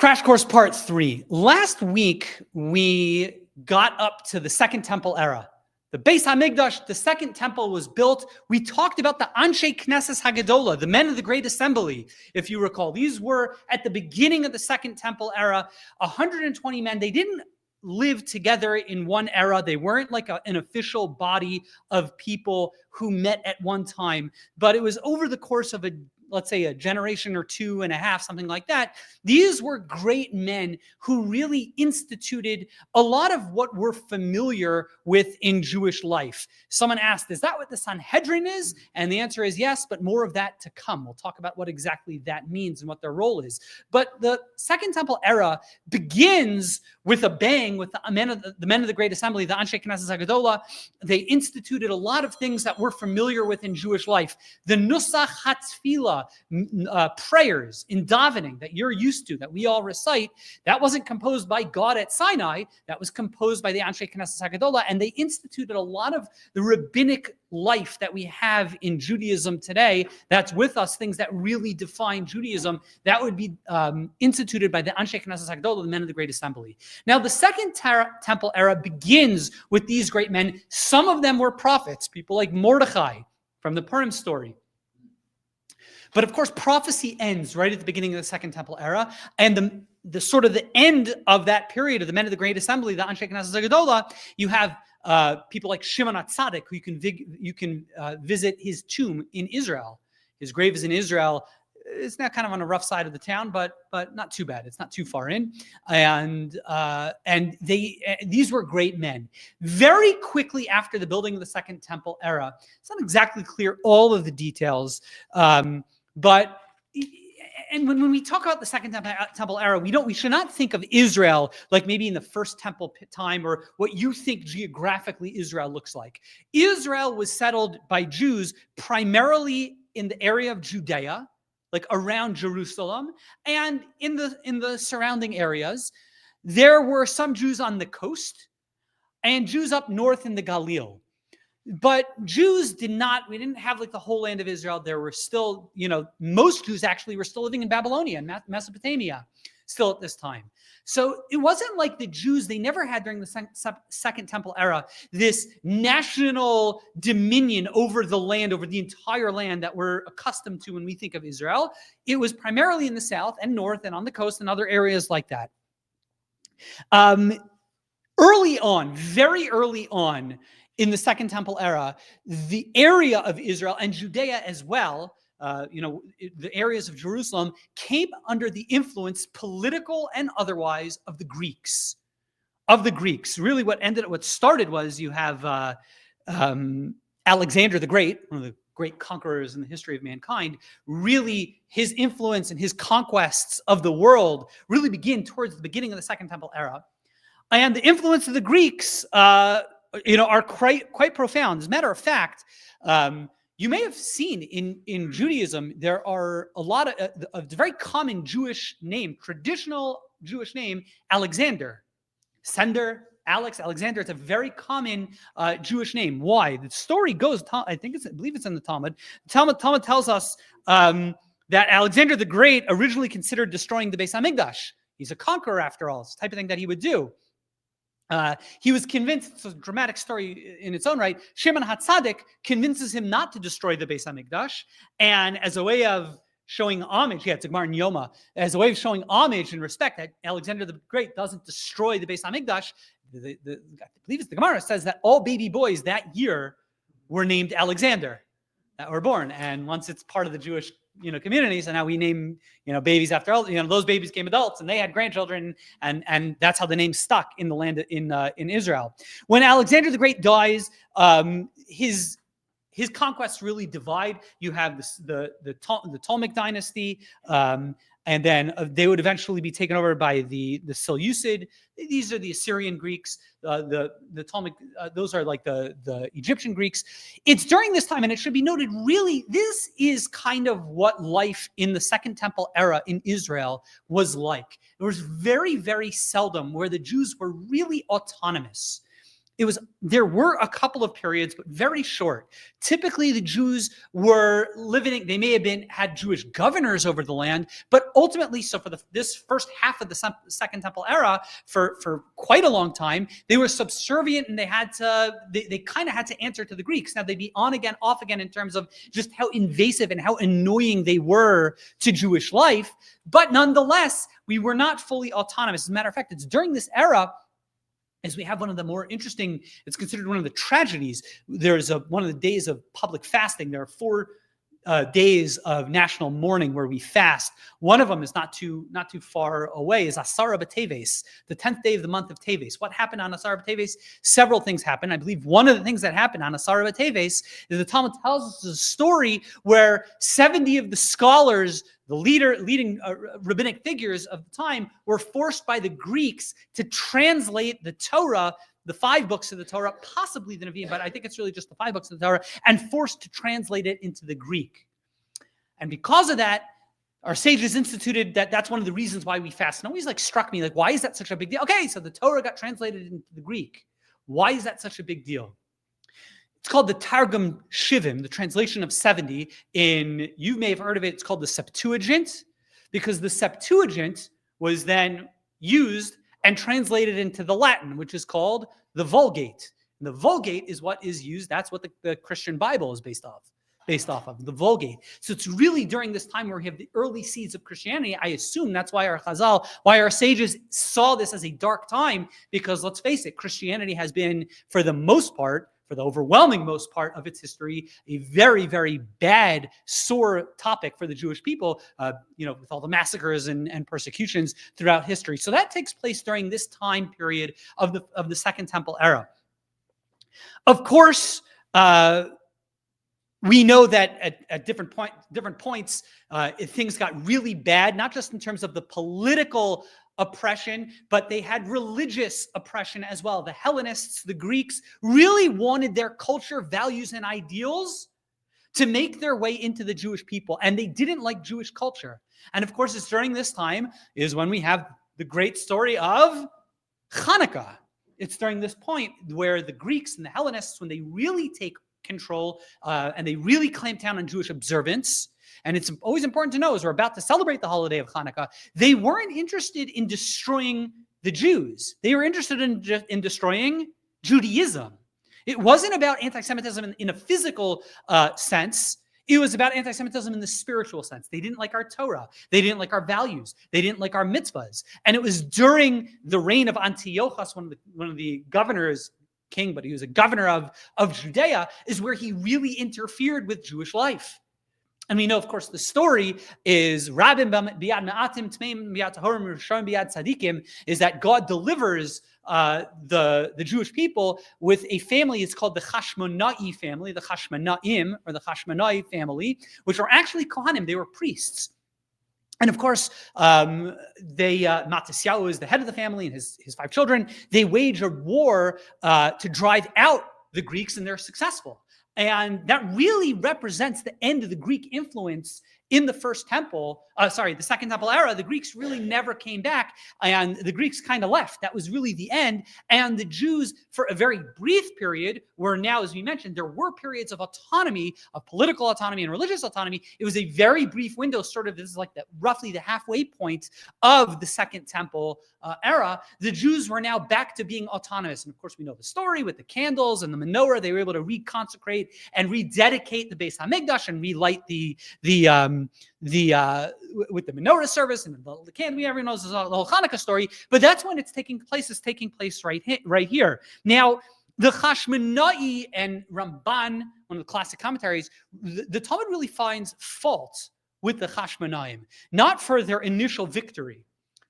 Crash Course Part 3. Last week, we got up to the Second Temple era. The Beis HaMikdash, the Second Temple was built. We talked about the Anshe Knesses Hagadola, the men of the Great Assembly, if you recall. These were at the beginning of the Second Temple era, 120 men. They didn't live together in one era. They weren't like an official body of people who met at one time, but it was over the course of let's say a generation or two and a half, something like that. These were great men who really instituted a lot of what we're familiar with in Jewish life. Someone asked, is that what the Sanhedrin is? And the answer is yes, but more of that to come. We'll talk about what exactly that means and what their role is. But the Second Temple era begins with a bang with the men of the Great Assembly, the Anshe Knesses Hagadola. They instituted a lot of things that we're familiar with in Jewish life. The Nusach HaTfilah, prayers in davening that you're used to, that we all recite, that wasn't composed by God at Sinai. That was composed by the Anshe Knesses Hagadola, and they instituted a lot of the rabbinic life that we have in Judaism today. That's with us, things that really define Judaism. That would be instituted by the Anshe Knesses Hagadola, the men of the Great Assembly. Now, the Second Temple era begins with these great men. Some of them were prophets, people like Mordechai from the Purim story. But of course, prophecy ends right at the beginning of the Second Temple era, and the sort of the end of that period of the men of the Great Assembly, the Anshe Knesses Hagadola, you have people like Shimon HaTzadik, who you can visit his tomb in Israel. His grave is in Israel. It's not kind of on the rough side of the town, but not too bad. It's not too far in, and these were great men. Very quickly after the building of the Second Temple era, it's not exactly clear all of the details. But when we talk about the Second Temple era, we should not think of Israel like maybe in the First Temple time or what you think geographically Israel looks like. Israel was settled by Jews primarily in the area of Judea, like around Jerusalem, and in the surrounding areas. There were some Jews on the coast and Jews up north in the Galil. But Jews we didn't have like the whole land of Israel. There were still, most Jews actually were still living in Babylonia and Mesopotamia still at this time. So it wasn't like the Jews, they never had during the Second Temple era, this national dominion over the land, over the entire land that we're accustomed to when we think of Israel. It was primarily in the south and north and on the coast and other areas like that. Early on, very early on, in the Second Temple era, the area of Israel and Judea as well, the areas of Jerusalem came under the influence, political and otherwise, of the Greeks. Really what started was you have Alexander the Great, one of the great conquerors in the history of mankind. Really, his influence and his conquests of the world really begin towards the beginning of the Second Temple era. And the influence of the Greeks are quite profound. As a matter of fact, you may have seen in Judaism, there are a lot of a very common Jewish name, traditional Jewish name, Alexander. Sender, Alexander. It's a very common Jewish name. Why? The story goes, I believe it's in the Talmud. The Talmud tells us that Alexander the Great originally considered destroying the Beis HaMikdash. He's a conqueror after all. It's the type of thing that he would do. He was convinced, it's a dramatic story in its own right, Shimon HaTzadik convinces him not to destroy the Beis HaMikdash, and as a way of showing homage, it's a Gemara in Yoma, as a way of showing homage and respect that Alexander the Great doesn't destroy the Beis HaMikdash, I believe it's the Gemara says that all baby boys that year were named Alexander, that were born, and once it's part of the Jewish communities, and now we name, babies after all, those babies became adults and they had grandchildren, and that's how the name stuck in the land in Israel. When Alexander the Great dies, his conquests really divide. You have the Talmudic dynasty, and then they would eventually be taken over by the Seleucid. These are the Assyrian Greeks. The Talmudic, those are like the Egyptian Greeks. It's during this time, and it should be noted, really, this is kind of what life in the Second Temple era in Israel was like. It was very, very seldom where the Jews were really autonomous. there were a couple of periods, but very short. Typically, the Jews were living, they may have had Jewish governors over the land, but ultimately, so for this first half of the Second Temple era, for quite a long time, they were subservient and they kind of had to answer to the Greeks. Now, they'd be on again, off again in terms of just how invasive and how annoying they were to Jewish life, but nonetheless, we were not fully autonomous. As a matter of fact, it's during this era as we have one of the more interesting, it's considered one of the tragedies. There's one of the days of public fasting. There are 4 days of national mourning where we fast. One of them is not too far away, is Asara B'Teves, the 10th day of the month of Teves. What happened on Asara B'Teves? Several things happened. I believe one of the things that happened on Asara B'Teves is the Talmud tells us a story where 70 of the scholars, the leading rabbinic figures of the time, were forced by the Greeks to translate the Torah, the 5 books of the Torah, possibly the Nevi'im, but I think it's really just the 5 books of the Torah, and forced to translate it into the Greek. And because of that, our sages instituted that's one of the reasons why we fast. And always struck me, why is that such a big deal? Okay, so the Torah got translated into the Greek. Why is that such a big deal? It's called the Targum Shivim, the translation of 70. You may have heard of it, it's called the Septuagint, because the Septuagint was then used and translated into the Latin, which is called the Vulgate. And the Vulgate is what is used, that's what the Christian Bible is based off of, the Vulgate. So it's really during this time where we have the early seeds of Christianity. I assume that's why our sages saw this as a dark time, because let's face it, Christianity has been, for the most part, for the overwhelming most part of its history, a very, very bad, sore topic for the Jewish people, with all the massacres and persecutions throughout history. So that takes place during this time period of the Second Temple era. Of course, we know that at different points, things got really bad, not just in terms of the political oppression, but they had religious oppression as well. The Hellenists, the Greeks, really wanted their culture, values, and ideals to make their way into the Jewish people, and they didn't like Jewish culture. And of course, it's during this time is when we have the great story of Hanukkah. It's during this point where the Greeks and the Hellenists, when they really take control and they really clamp down on Jewish observance. And it's always important to know, as we're about to celebrate the holiday of Hanukkah, they weren't interested in destroying the Jews. They were interested in destroying Judaism. It wasn't about anti-Semitism in a physical sense. It was about anti-Semitism in the spiritual sense. They didn't like our Torah. They didn't like our values. They didn't like our mitzvahs. And it was during the reign of Antiochus, one of the governors, king, but he was a governor of Judea, is where he really interfered with Jewish life. And we know, of course, the story is Rabim biyad ma'atim tmeim biyad tahorim rishon biyad tzadikim, is that God delivers the Jewish people with a family. It's called the Hashmona'i family, the Hashmonaim, or the Hashmona'i family, which are actually Kohanim. They were priests. And of course, Matisyahu is the head of the family and his 5 children. They wage a war to drive out the Greeks, and they're successful. And that really represents the end of the Greek influence in the the Second Temple era. The Greeks really never came back, and the Greeks kind of left. That was really the end. And the Jews, for a very brief period, where now, as we mentioned, there were periods of autonomy, of political autonomy and religious autonomy. It was a very brief window, this is roughly the halfway point of the Second Temple era. The Jews were now back to being autonomous. And of course, we know the story with the candles and the menorah. They were able to reconsecrate and rededicate the Beis HaMikdash and relight with the menorah service and the candle. Everyone knows the whole Hanukkah story, but that's when it's taking place right here. Now, the Hashmona'i and Ramban, one of the classic commentaries, the Talmud really finds fault with the Hashmonaim, not for their initial victory.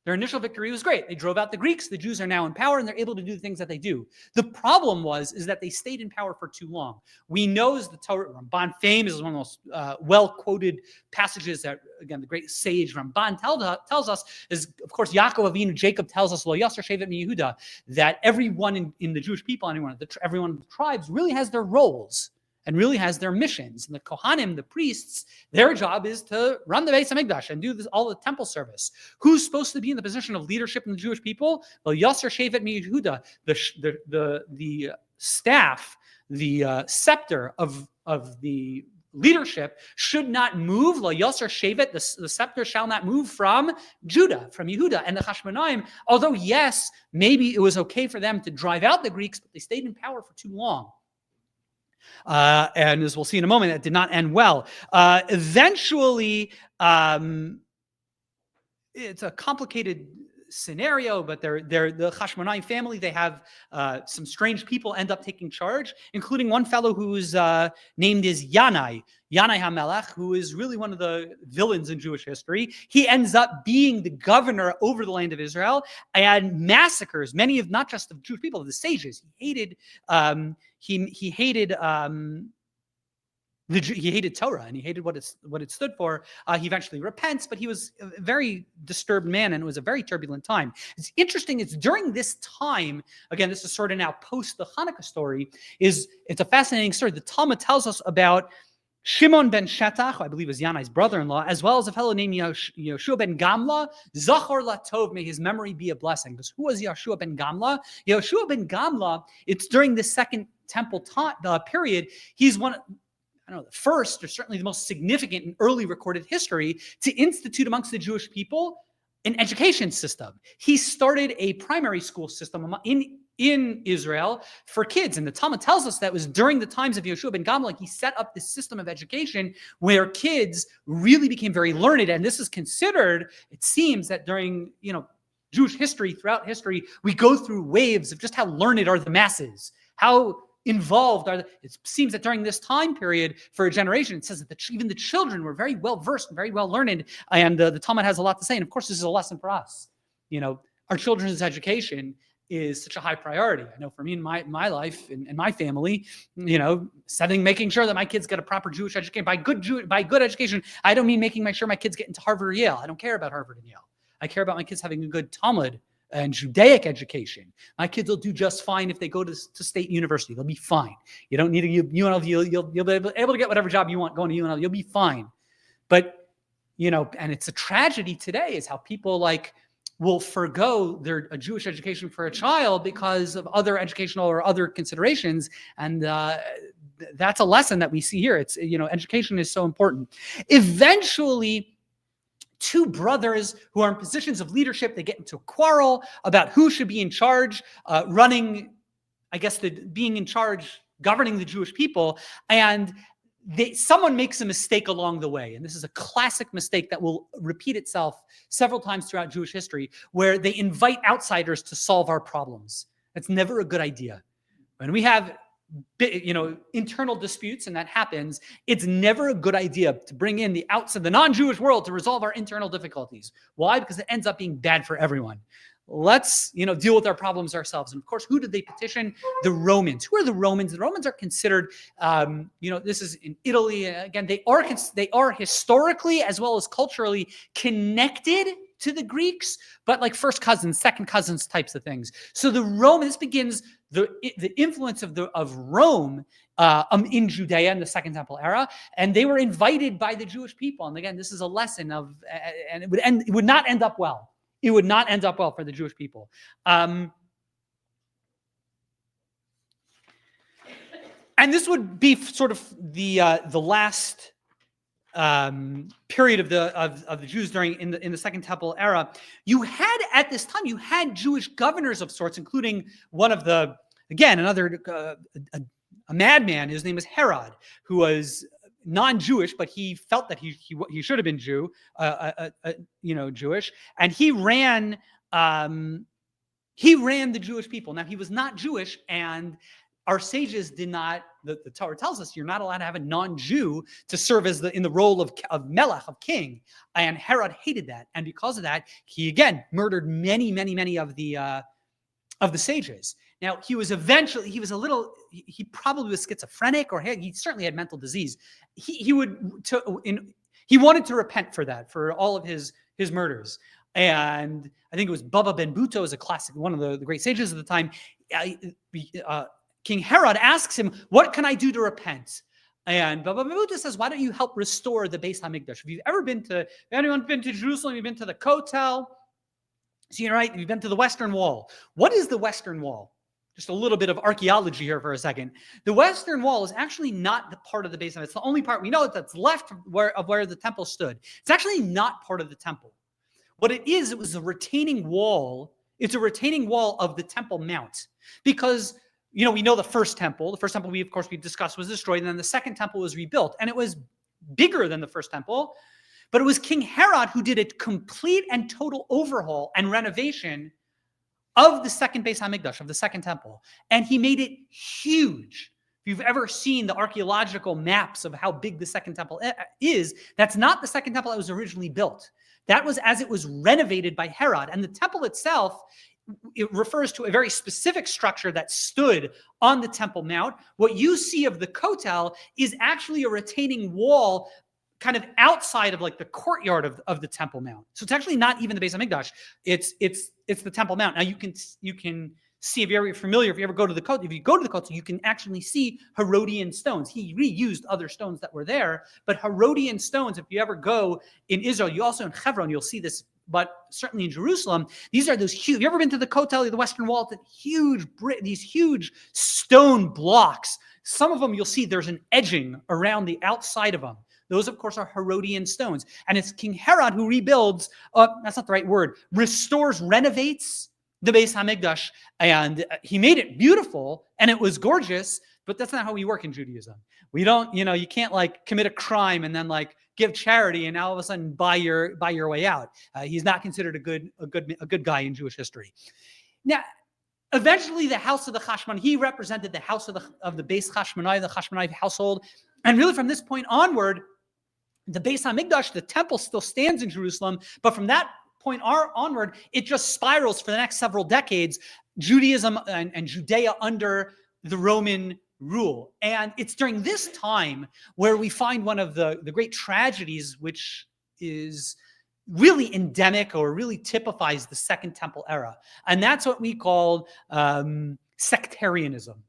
Their initial victory was great. They drove out the Greeks. The Jews are now in power, and they're able to do the things that they do. The problem is that they stayed in power for too long. We know, as the Torah, Ramban famous is one of the most well-quoted passages that, again, the great sage Ramban tells us is, of course, Yaakov Avinu, Jacob tells us, Lo Yasser Shevet Mi Yehuda, that everyone in the Jewish people, everyone of the tribes really has their roles. and really has their missions. And the Kohanim, the priests, their job is to run the Beis HaMikdash and do all the temple service. Who's supposed to be in the position of leadership in the Jewish people? Well, Yasser Shevet MiYehuda, the staff, the scepter of the leadership should not move. La Yasser Shevet, the scepter shall not move from Judah, from Yehuda. And the Hashmonaim, although yes, maybe it was okay for them to drive out the Greeks, but they stayed in power for too long. And as we'll see in a moment, that did not end well. Eventually, it's a complicated scenario, but they're the Hashmonaim family. They have some strange people end up taking charge, including one fellow whose named is Yanai HaMelech, who is really one of the villains in Jewish history. He ends up being the governor over the land of Israel and massacres many of, not just the Jewish people, of the sages. He hated he hated Torah, and he hated what it stood for. He eventually repents, but he was a very disturbed man, and it was a very turbulent time. It's interesting, it's during this time, again, this is sort of now post the Hanukkah story, it's a fascinating story. The Talmud tells us about Shimon ben Shetach, who I believe is Yanai's brother-in-law, as well as a fellow named Yehoshua ben Gamla, Zachor Latov, may his memory be a blessing. Because who was Yehoshua ben Gamla? Yehoshua ben Gamla, it's during the Second Temple period, he's one, the first, or certainly the most significant in early recorded history, to institute amongst the Jewish people an education system. He started a primary school system in Israel for kids. And the Talmud tells us that was during the times of Yehoshua ben Gamla, he set up this system of education where kids really became very learned. And this is considered, it seems that during, Jewish history, throughout history, we go through waves of just how learned are the masses, how involved are it seems that during this time period for a generation, it says that even the children were very well versed and very well learned, and the Talmud has a lot to say. And of course, this is a lesson for us. Our children's education is such a high priority. I know for me in my life and my family, making sure that my kids get a proper Jewish education. By good education, I don't mean making sure my kids get into Harvard or Yale. I don't care about Harvard and Yale. I care about my kids having a good Talmud and Judaic education. My kids will do just fine if they go to state university. They'll be fine. You don't need a UNLV. You'll be able to get whatever job you want going to UNLV. You'll be fine. But, and it's a tragedy today is how people will forgo a Jewish education for a child because of other educational or other considerations. And that's a lesson that we see here. It's, education is so important. Eventually, two brothers who are in positions of leadership, they get into a quarrel about who should be in charge, being in charge, governing the Jewish people. And someone makes a mistake along the way. And this is a classic mistake that will repeat itself several times throughout Jewish history, where they invite outsiders to solve our problems. That's never a good idea. When we have internal disputes, and that happens, it's never a good idea to bring in the outside, the non-Jewish world, to resolve our internal difficulties. Why? Because it ends up being bad for everyone. Let's, deal with our problems ourselves. And of course, who did they petition? The Romans. Who are the Romans? The Romans are considered, this is in Italy. Again, they are historically as well as culturally connected to the Greeks, but like first cousins, second cousins types of things. So the Romans begins the influence of Rome in Judea in the Second Temple era, and they were invited by the Jewish people. And again, this is a lesson of, and it would not end up well. It would not end up well for the Jewish people. And this would be sort of the last period of the Jews in the Second Temple era. At this time you had Jewish governors of sorts, including one of another madman. His name was Herod, who was non-Jewish, but he felt that he should have been Jewish, and he ran the Jewish people. Now he was not Jewish, and our sages did not. The Torah tells us you're not allowed to have a non-Jew to serve in the role of melech, of king. And Herod hated that, and because of that, he again murdered many of the sages. Now he probably was schizophrenic, or he certainly had mental disease. He wanted to repent for all of his murders. And I think it was Baba Ben Buto, is a classic, one of the great sages of the time. King Herod asks him, "What can I do to repent?" And Baba Memuta says, why don't you help restore the Beis HaMikdash? If anyone's been to Jerusalem, you've been to the Kotel, so you're right, you've been to the Western Wall. What is the Western Wall? Just a little bit of archaeology here for a second. The Western Wall is actually not the part of the Beis HaMikdash. It's the only part we know that's left of where the temple stood. It's actually not part of the temple. What it was a retaining wall. It's a retaining wall of the Temple Mount. Because, we know the first temple. The first temple we discussed was destroyed, and then the second temple was rebuilt. And it was bigger than the first temple. But it was King Herod who did a complete and total overhaul and renovation of the second Beis HaMikdash, of the second temple. And he made it huge. If you've ever seen the archaeological maps of how big the second temple is, that's not the second temple that was originally built. That was as it was renovated by Herod. And the temple itself, it refers to a very specific structure that stood on the Temple Mount. What you see of the Kotel is actually a retaining wall kind of outside of like the courtyard of the Temple Mount. So it's actually not even the Beis HaMikdash. It's the Temple Mount. Now you can see, if you're ever familiar, if you ever go to the Kotel, you can actually see Herodian stones. He reused other stones that were there, but Herodian stones, if you ever go in Israel, you also in Hebron, you'll see this, but certainly in Jerusalem, these are those huge, have you ever been to the Kotel, the Western Wall, these huge stone blocks. Some of them you'll see there's an edging around the outside of them. Those, of course, are Herodian stones. And it's King Herod who rebuilds, that's not the right word, renovates the Beis HaMikdash. And he made it beautiful, and it was gorgeous, but that's not how we work in Judaism. We don't, you can't like commit a crime and then like give charity and now all of a sudden buy your way out. He's not considered a good guy in Jewish history. Now, eventually the house of the Chashman, he represented the house of the Beis Chashmonai, the Chashmonai household. And really from this point onward, the Beis HaMikdash, the temple, still stands in Jerusalem, but from that point onward, it just spirals for the next several decades, Judaism and Judea under the Roman rule. And it's during this time where we find one of the great tragedies, which is really endemic or really typifies the Second Temple era. And that's what we call sectarianism.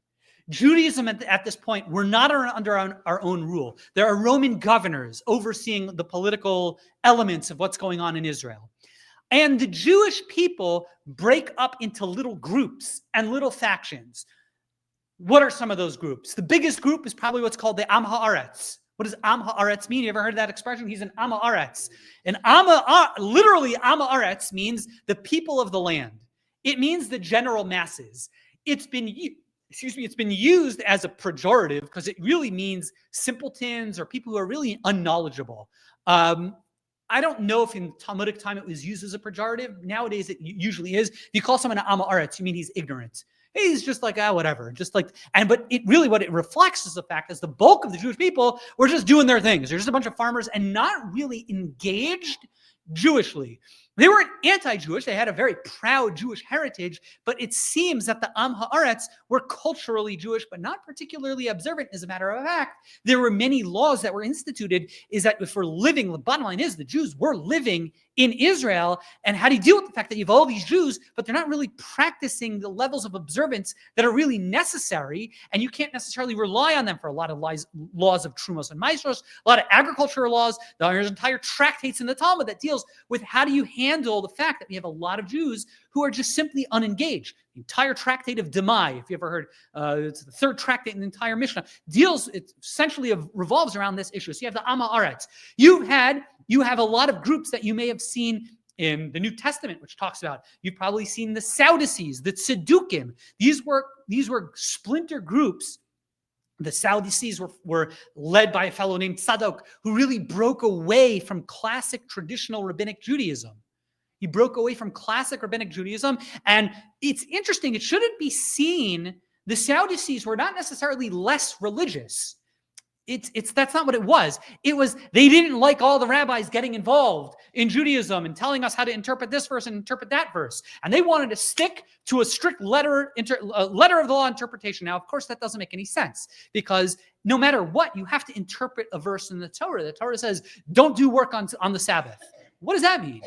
Judaism at this point, we're not under our own rule. There are Roman governors overseeing the political elements of what's going on in Israel. And the Jewish people break up into little groups and little factions. What are some of those groups? The biggest group is probably what's called the Am Haaretz. What does Am Haaretz mean? You ever heard that expression? He's an Am Haaretz. And literally Am Haaretz means the people of the land. It means the general masses. It's been used as a pejorative because it really means simpletons or people who are really unknowledgeable. I don't know if in Talmudic time it was used as a pejorative. Nowadays it usually is. If you call someone an Am Haaretz, you mean he's ignorant. He's just like, whatever. But what it reflects is the fact is the bulk of the Jewish people were just doing their things. They're just a bunch of farmers and not really engaged Jewishly. They weren't anti-Jewish. They had a very proud Jewish heritage, but it seems that the Am Haaretz were culturally Jewish, but not particularly observant. As a matter of fact, there were many laws that were instituted, is that if we're living, the bottom line is the Jews were living in Israel, and how do you deal with the fact that you have all these Jews, but they're not really practicing the levels of observance that are really necessary, and you can't necessarily rely on them for a lot of laws of Trumos and Maestros, a lot of agricultural laws. There's entire tractates in the Talmud that deals with how do you handle the fact that we have a lot of Jews who are just simply unengaged. The entire tractate of Demai, if you ever heard, it's the third tractate in the entire Mishnah, it essentially revolves around this issue. So you have the Am Haaretz. You have a lot of groups that you may have seen in the New Testament, which talks about, you've probably seen the Sadducees, the Tzedukim. These were splinter groups. The Sadducees were led by a fellow named Tzadok, who really broke away from classic traditional Rabbinic Judaism. He broke away from classic Rabbinic Judaism. And it's interesting, it shouldn't be seen, the Sadducees were not necessarily less religious. That's not what it was. It was, they didn't like all the rabbis getting involved in Judaism and telling us how to interpret this verse and interpret that verse. And they wanted to stick to a strict letter of the law interpretation. Now, of course, that doesn't make any sense, because no matter what, you have to interpret a verse in the Torah. The Torah says, don't do work on the Sabbath. What does that mean?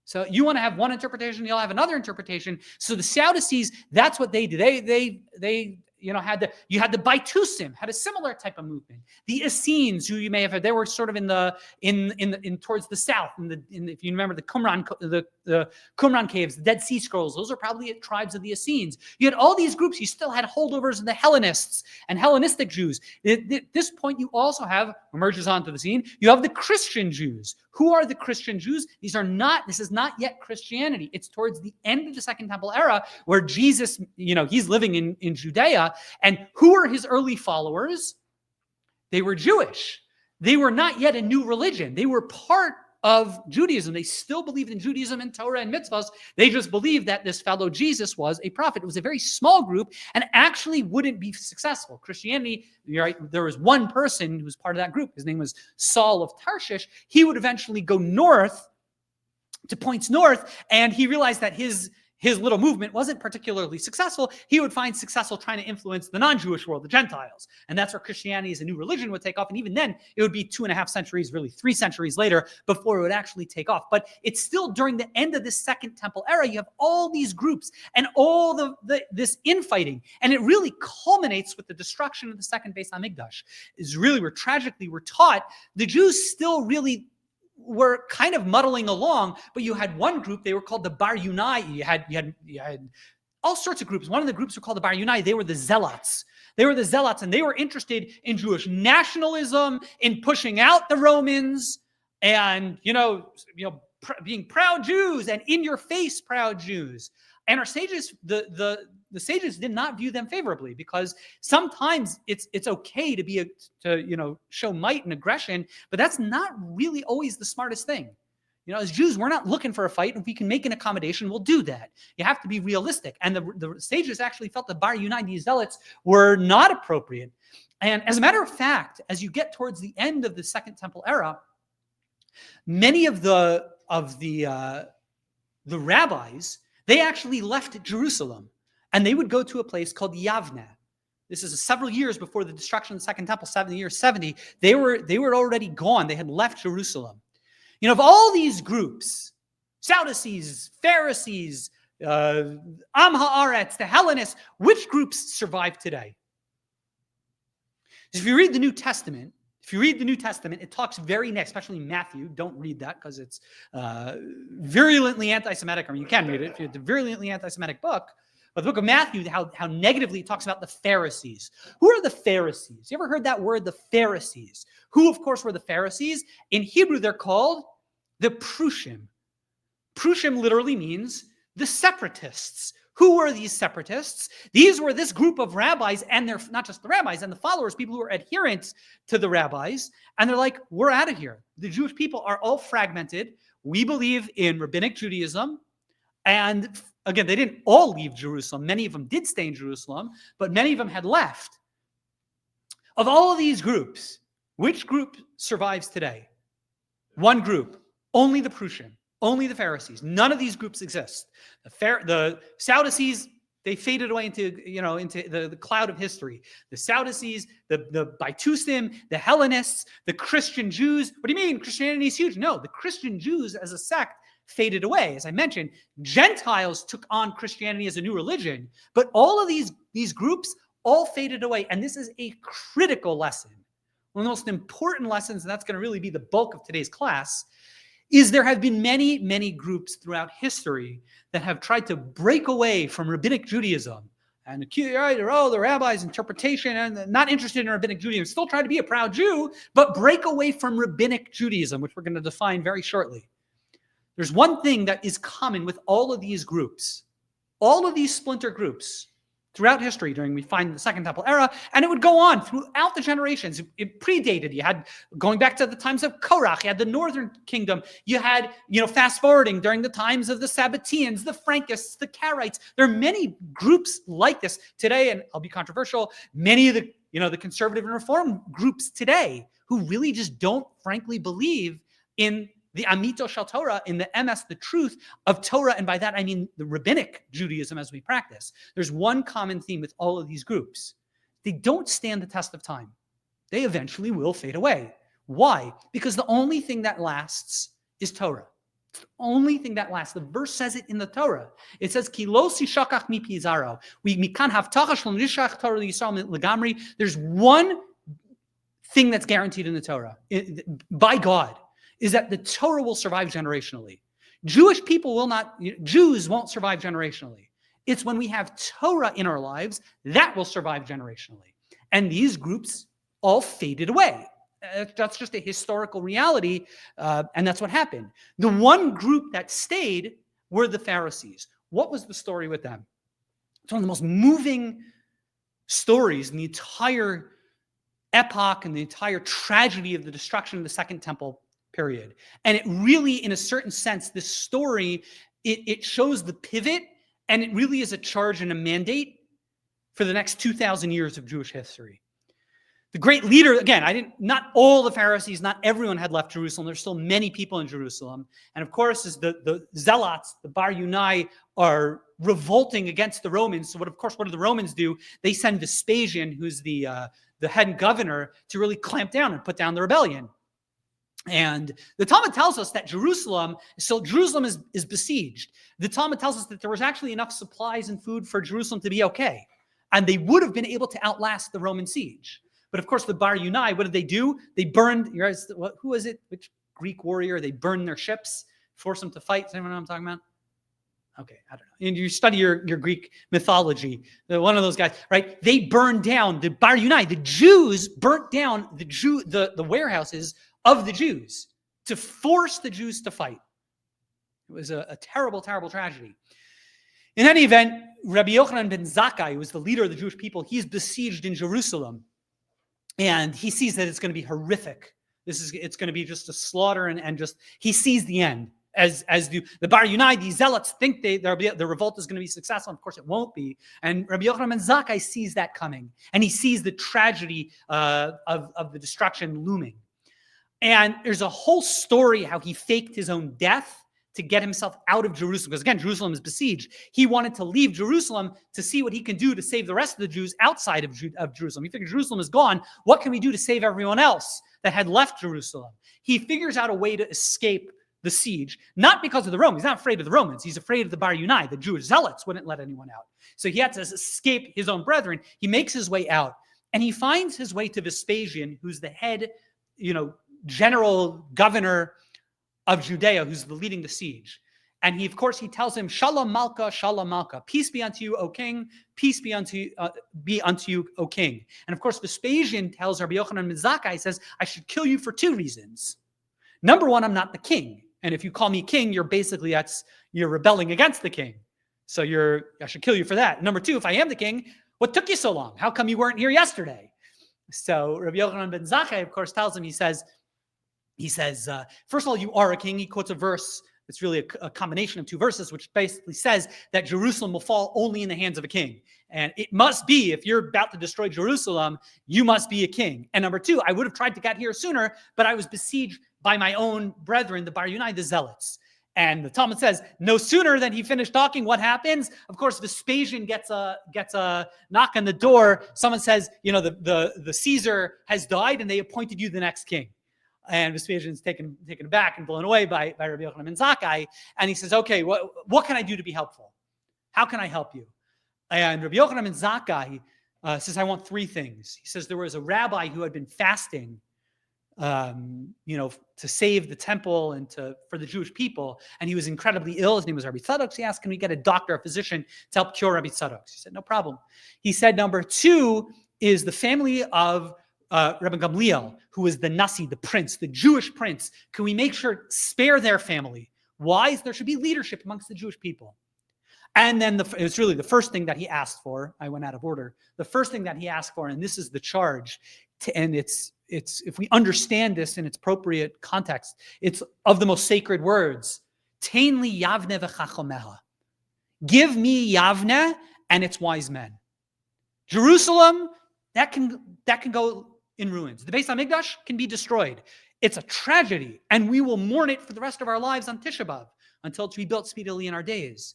So you want to have one interpretation, you'll have another interpretation. So the Sadducees, that's what they did. They had the Baitusim, had a similar type of movement. The Essenes, who you may have heard, they were sort of in towards the south. If you remember the Qumran caves, the Dead Sea Scrolls, those are probably tribes of the Essenes. You had all these groups. You still had holdovers of the Hellenists and Hellenistic Jews. At this point, you also have, emerges onto the scene, you have the Christian Jews. Who are the Christian Jews? This is not yet Christianity. It's towards the end of the Second Temple era where Jesus, he's living in Judea. And who are his early followers? They were Jewish. They were not yet a new religion. They were part of Judaism. They still believed in Judaism and Torah and mitzvahs. They just believed that this fellow Jesus was a prophet. It was a very small group and actually wouldn't be successful. Christianity, there was one person who was part of that group. His name was Saul of Tarshish. He would eventually go north to points north, and he realized that his little movement wasn't particularly successful. He would find successful trying to influence the non-Jewish world, the Gentiles. And that's where Christianity as a new religion would take off. And even then, it would be 2.5 centuries, really 3 centuries later, before it would actually take off. But it's still during the end of this Second Temple era, you have all these groups and all this infighting. And it really culminates with the destruction of the second Beis HaMikdash. Is really where tragically we're taught the Jews still really were kind of muddling along, but you had one group, they were called the Bar Yunai. You had all sorts of groups. One of the groups were called the Bar Yunai. They were the Zealots. And they were interested in Jewish nationalism, in pushing out the Romans, and being proud Jews and in your face proud Jews. And our sages, the sages did not view them favorably, because sometimes it's okay to show might and aggression, but that's not really always the smartest thing. As Jews, we're not looking for a fight. If we can make an accommodation, we'll do that. You have to be realistic. And the sages actually felt the Bar Yunai, these zealots, were not appropriate. And as a matter of fact, as you get towards the end of the Second Temple era, many of the rabbis, they actually left Jerusalem, and they would go to a place called Yavne. This is several years before the destruction of the Second Temple, 70. They were already gone. They had left Jerusalem. Of all these groups, Sadducees, Pharisees, Am Haaretz, the Hellenists, which groups survive today? If you read the New Testament, it talks very next, especially Matthew. Don't read that because it's virulently anti-Semitic. I mean, you can read it. It's a virulently anti-Semitic book. But the book of Matthew, how negatively it talks about the Pharisees. Who are the Pharisees? You ever heard that word, the Pharisees? Who, of course, were the Pharisees? In Hebrew, they're called the Prushim. Prushim literally means the separatists. Who were these separatists? These were this group of rabbis, and they're not just the rabbis and the followers, people who are adherents to the rabbis. And they're like, we're out of here. The Jewish people are all fragmented. We believe in Rabbinic Judaism. And again, they didn't all leave Jerusalem. Many of them did stay in Jerusalem, but many of them had left. Of all of these groups, which group survives today? One group, only the Prushim, only the Pharisees. None of these groups exist. The Sadducees, they faded away into the cloud of history. The Sadducees, the Baitusim, the Hellenists, the Christian Jews. What do you mean? Christianity is huge. No, the Christian Jews as a sect faded away. As I mentioned, Gentiles took on Christianity as a new religion, but all of these groups all faded away. And this is a critical lesson. One of the most important lessons, and that's going to really be the bulk of today's class, is there have been many, many groups throughout history that have tried to break away from Rabbinic Judaism. And they're all the rabbis' interpretation and not interested in Rabbinic Judaism, still try to be a proud Jew, but break away from Rabbinic Judaism, which we're going to define very shortly. There's one thing that is common with all of these groups, all of these splinter groups throughout history we find the Second Temple era, and it would go on throughout the generations. It predated. You had, going back to the times of Korach, you had the Northern Kingdom. You had, fast forwarding during the times of the Sabbateans, the Frankists, the Karaites. There are many groups like this today, and I'll be controversial, many of the conservative and reform groups today who really just don't frankly believe in the Amito Shel Torah, in the MS, the truth of Torah, and by that I mean the Rabbinic Judaism as we practice. There's one common theme with all of these groups. They don't stand the test of time. They eventually will fade away. Why? Because the only thing that lasts is Torah. It's the only thing that lasts. The verse says it in the Torah. It says, Ki lo sishakach mipi zaro. We mikan havtacha shalom nishach Torah Yisrael legamri. There's one thing that's guaranteed in the Torah by God, is that the Torah will survive generationally. Jewish people will not, Jews won't survive generationally. It's when we have Torah in our lives that will survive generationally. And these groups all faded away. That's just a historical reality, and that's what happened. The one group that stayed were the Pharisees. What was the story with them? It's one of the most moving stories in the entire epoch and the entire tragedy of the destruction of the Second Temple period. And it really, in a certain sense, this story, it shows the pivot, and it really is a charge and a mandate for the next 2,000 years of Jewish history. The great leader, again, not all the Pharisees, not everyone had left Jerusalem. There's still many people in Jerusalem. And of course, as the Zealots, the Bar Yunai, are revolting against the Romans. So what do the Romans do? They send Vespasian, who's the head governor, to really clamp down and put down the rebellion. And the Talmud tells us that Jerusalem is besieged. The Talmud tells us that there was actually enough supplies and food for Jerusalem to be okay. And they would have been able to outlast the Roman siege. But of course, the Bar Yunai, what did they do? They burned, who was it? Which Greek warrior? They burned their ships, forced them to fight. Does anyone know what I'm talking about? Okay, I don't know. And you study your Greek mythology. One of those guys, right? They burned down the Bar Yunai. The Jews burnt down the warehouses of the Jews to force the Jews to fight. It was a terrible, terrible tragedy. In any event, Rabbi Yochanan ben Zakkai, who was the leader of the Jewish people, he's besieged in Jerusalem. And he sees that it's going to be horrific. It's going to be just a slaughter, and just he sees the end. As do the Bar Yunai, the Zealots think the revolt is going to be successful. Of course, it won't be. And Rabbi Yochanan ben Zakkai sees that coming, and he sees the tragedy of the destruction looming. And there's a whole story how he faked his own death to get himself out of Jerusalem. Because again, Jerusalem is besieged. He wanted to leave Jerusalem to see what he can do to save the rest of the Jews outside of Jerusalem. He figured Jerusalem is gone. What can we do to save everyone else that had left Jerusalem? He figures out a way to escape the siege, not because of the Romans. He's not afraid of the Romans. He's afraid of the Bar Yunai. The Jewish zealots wouldn't let anyone out. So he had to escape his own brethren. He makes his way out, and he finds his way to Vespasian, who's the head, general governor of Judea, who's leading the siege. And he tells him, Shalom Malka, peace be unto you, O king, peace be unto you, O king. And of course, Vespasian tells Rabbi Yochanan ben Zakkai, says, I should kill you for two reasons. Number one, I'm not the king. And if you call me king, you're rebelling against the king. So I should kill you for that. Number two, if I am the king, what took you so long? How come you weren't here yesterday? So Rabbi Yochanan ben Zakkai, of course, tells him, he says, first of all, you are a king. He quotes a verse. It's really a combination of two verses, which basically says that Jerusalem will fall only in the hands of a king. And it must be, if you're about to destroy Jerusalem, you must be a king. And number two, I would have tried to get here sooner, but I was besieged by my own brethren, the Bar Yunai, the Zealots. And the Talmud says, no sooner than he finished talking, what happens? Of course, Vespasian gets a knock on the door. Someone says, the Caesar has died, and they appointed you the next king. And Vespasian's taken aback and blown away by Rabbi Yochanan ben Zakkai. And he says, okay, what can I do to be helpful? How can I help you? And Rabbi Yochanan ben Zakkai says, I want three things. He says there was a rabbi who had been fasting, to save the temple and for the Jewish people. And he was incredibly ill. His name was Rabbi Tzadok. He asked, can we get a doctor, a physician, to help cure Rabbi Tzadok? He said, no problem. He said, number two is the family of Rabbi Gamliel, who was the Nasi, the prince, the Jewish prince. Can we make sure, spare their family? Why? There should be leadership amongst the Jewish people. And then it's really the first thing that he asked for. I went out of order. The first thing that he asked for, and this is the charge, and it's if we understand this in its appropriate context, it's of the most sacred words. Tein li Yavne v'chachomeha. Give me Yavne and its wise men. Jerusalem, that can go in ruins. The Beis HaMikdash can be destroyed. It's a tragedy, and we will mourn it for the rest of our lives on Tisha B'Av until it's rebuilt speedily in our days.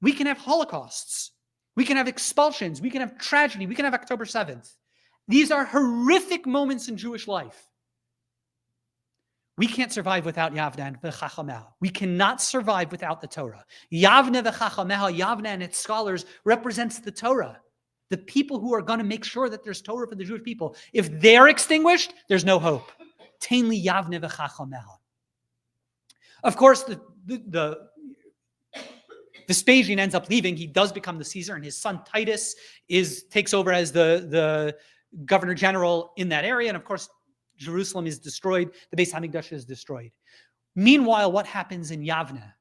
We can have holocausts. We can have expulsions. We can have tragedy. We can have October 7th. These are horrific moments in Jewish life. We can't survive without Yavne v'Chachameha. We cannot survive without the Torah. Yavne v'Chachameha, Yavne and its scholars represents the Torah. The people who are going to make sure that there's Torah for the Jewish people. If they're extinguished, there's no hope. Tainli Yavne v'Chachameha. Of course, the Vespasian ends up leaving. He does become the Caesar, and his son Titus takes over as the governor general in that area. And of course, Jerusalem is destroyed. The Beis Hamikdash is destroyed. Meanwhile, what happens in Yavne?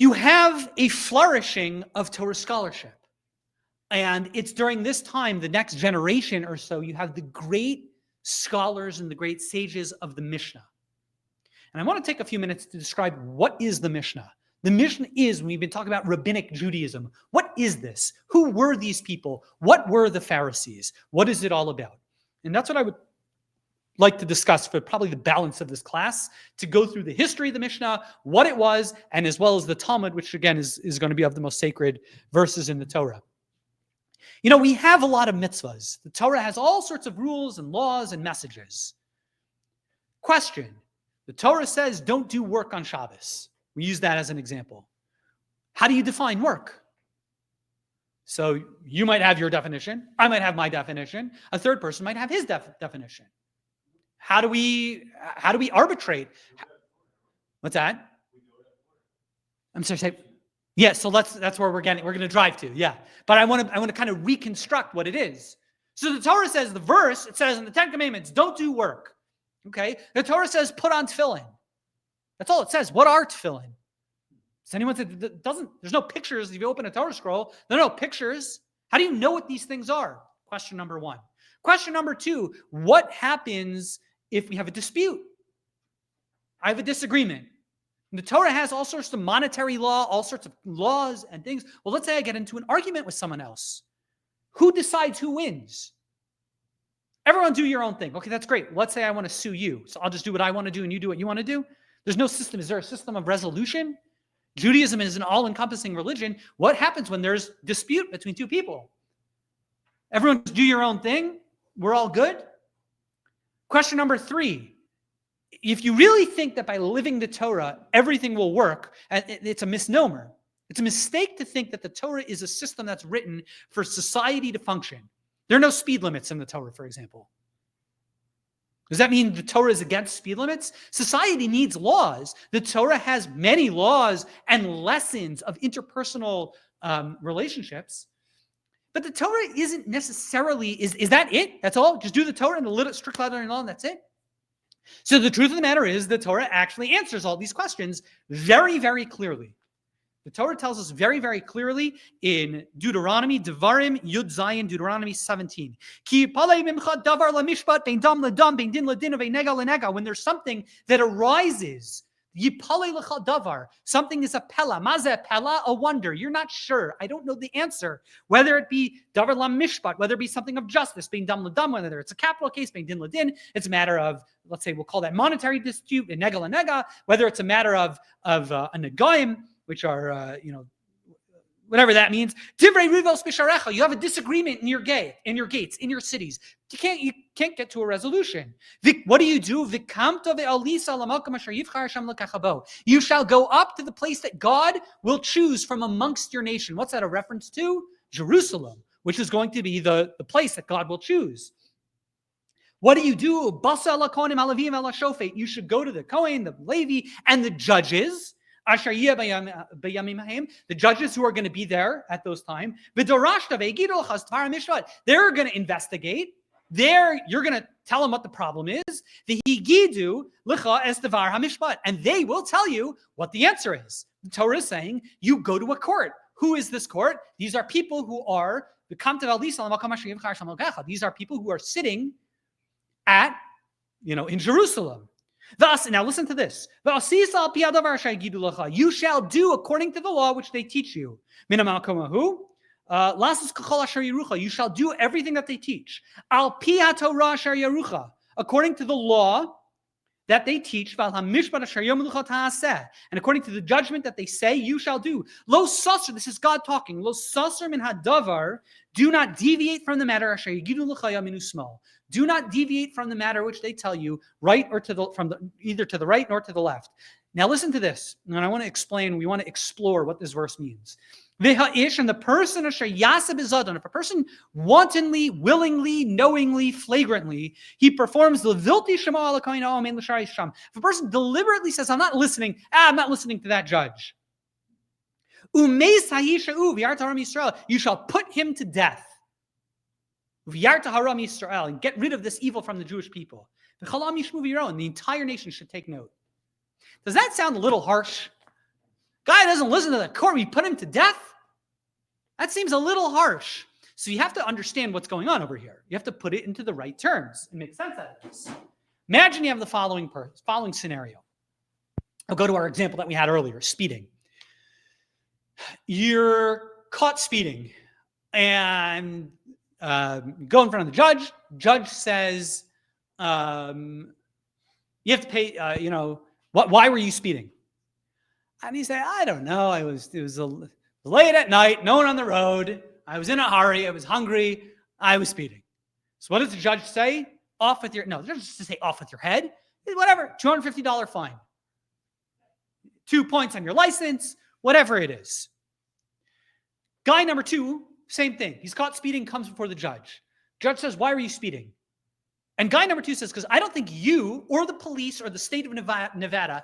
You have a flourishing of Torah scholarship. And it's during this time, the next generation or so, you have the great scholars and the great sages of the Mishnah. And I want to take a few minutes to describe what is the Mishnah. The Mishnah is, we've been talking about Rabbinic Judaism. What is this? Who were these people? What were the Pharisees? What is it all about? And that's what I would like to discuss for probably the balance of this class, to go through the history of the Mishnah, what it was, and as well as the Talmud, which again is going to be of the most sacred verses in the Torah. You know, we have a lot of mitzvahs. The Torah has all sorts of rules and laws and messages. Question. The Torah says don't do work on Shabbos. We use that as an example. How do you define work? So you might have your definition. I might have my definition. A third person might have his definition. How do we arbitrate? What's that? I'm sorry. Yeah, so that's where we're going to drive to. Yeah. But I want to kind of reconstruct what it is. So the Torah says, it says in the Ten Commandments, don't do work. Okay? The Torah says put on tefillin. That's all it says. What are tefillin? Does anyone say there's no pictures? If you open a Torah scroll, there are no pictures. How do you know what these things are? Question number one. Question number two, what happens if we have a dispute? I have a disagreement. The Torah has all sorts of monetary law, all sorts of laws and things. Well, let's say I get into an argument with someone else. Who decides who wins? Everyone do your own thing. Okay, that's great. Let's say I want to sue you. So I'll just do what I want to do and you do what you want to do. There's no system. Is there a system of resolution? Judaism is an all-encompassing religion. What happens when there's dispute between two people? Everyone do your own thing. We're all good. Question number three. If you really think that by living the Torah, everything will work, it's a misnomer. It's a mistake to think that the Torah is a system that's written for society to function. There are no speed limits in the Torah, for example. Does that mean the Torah is against speed limits? Society needs laws. The Torah has many laws and lessons of interpersonal relationships. But the Torah isn't necessarily, is that it? That's all? Just do the Torah and the little strict letter and law and that's it? So the truth of the matter is the Torah actually answers all these questions very, very clearly. The Torah tells us very, very clearly in Deuteronomy, Devarim, Yud Zayin, Deuteronomy 17. When there's something that arises, something is a pella. Maze pella, a wonder. You're not sure. I don't know the answer. Whether it be davar la mishpat, whether it be something of justice, being dam ladam, whether it's a capital case, being din ladin, it's a matter of, let's say, we'll call that monetary dispute, a nega la nega, whether it's a matter of a negaim, which are, whatever that means. Divrei rivos b'sharecha. You have a disagreement in your gates, in your cities. You can't get to a resolution. What do? You shall go up to the place that God will choose from amongst your nation. What's that a reference to? Jerusalem, which is going to be the place that God will choose. What do? You should go to the Kohen, the Levi, and the judges. The judges who are going to be there at those times. They're going to investigate. You're going to tell them what the problem is. And they will tell you what the answer is. The Torah is saying you go to a court. Who is this court? These are people who are these are people who are sitting at, in Jerusalem. Thus, now listen to this. You shall do according to the law which they teach you. You shall do everything that they teach. According to the law that they teach, and according to the judgment that they say, you shall do. Lo sasser, this is God talking. Lo sasser min hadavar, do not deviate from the matter. Do not deviate from the matter which they tell you, right or either to the right nor to the left. Now listen to this, and I want to explain. We want to explore what this verse means. And the person, if a person wantonly, willingly, knowingly, flagrantly, he performs the vilti shema ala kohen ha'omen l'shari sham. If a person deliberately says, I'm not listening to that judge. You shall put him to death. And get rid of this evil from the Jewish people. The entire nation should take note. Does that sound a little harsh? Guy doesn't listen to the court, we put him to death? That seems a little harsh. So you have to understand what's going on over here. You have to put it into the right terms and make sense out of this. Imagine you have the following scenario. I'll go to our example that we had earlier, speeding. You're caught speeding and go in front of the judge. Judge says, you have to pay, why were you speeding? And he said, I don't know. It was late at night, no one on the road. I was in a hurry. I was hungry. I was speeding. So what does the judge say? The judge doesn't say off with your head. Whatever, $250 fine. 2 points on your license, whatever it is. Guy number 2, same thing. He's caught speeding, comes before the judge. Judge says, why were you speeding? And guy number 2 says, because I don't think you or the police or the state of Nevada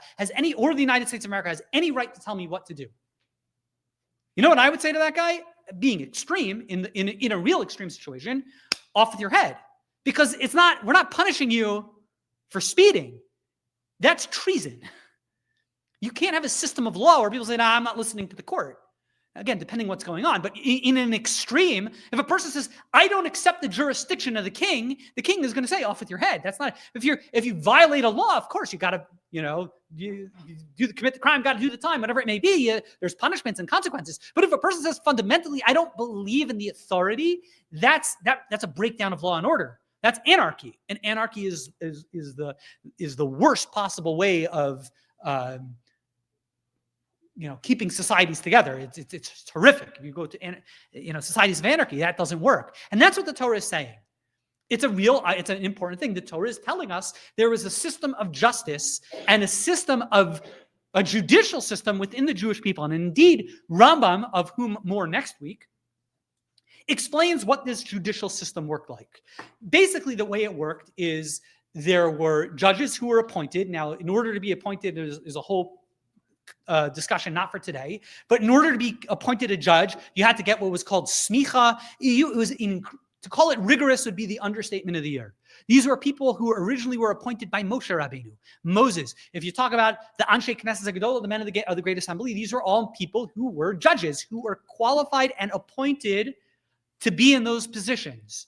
or the United States of America has any right to tell me what to do. You know what I would say to that guy? Being extreme, in a real extreme situation, off with your head. Because we're not punishing you for speeding. That's treason. You can't have a system of law where people say, I'm not listening to the court. Again, depending what's going on. But in an extreme, if a person says, I don't accept the jurisdiction of the king is going to say, off with your head. That's not, if you violate a law, of course, you got to, you commit the crime, got to do the time, whatever it may be. There's punishments and consequences. But if a person says, fundamentally, I don't believe in the authority, that's a breakdown of law and order. That's anarchy. And anarchy is the worst possible way of, keeping societies together. It's horrific. If you go to, societies of anarchy, that doesn't work. And that's what the Torah is saying. It's an important thing. The Torah is telling us there is a system of justice and a judicial system within the Jewish people. And indeed, Rambam, of whom more next week, explains what this judicial system worked like. Basically, the way it worked is there were judges who were appointed. Now, in order to be appointed, there's a whole discussion, not for today, but in order to be appointed a judge, you had to get what was called smicha. To call it rigorous would be the understatement of the year. These were people who originally were appointed by Moshe Rabbeinu, Moses. If you talk about the Anshe Knesset Hagedolah, the men of the Great Assembly, these are all people who were judges, who were qualified and appointed to be in those positions.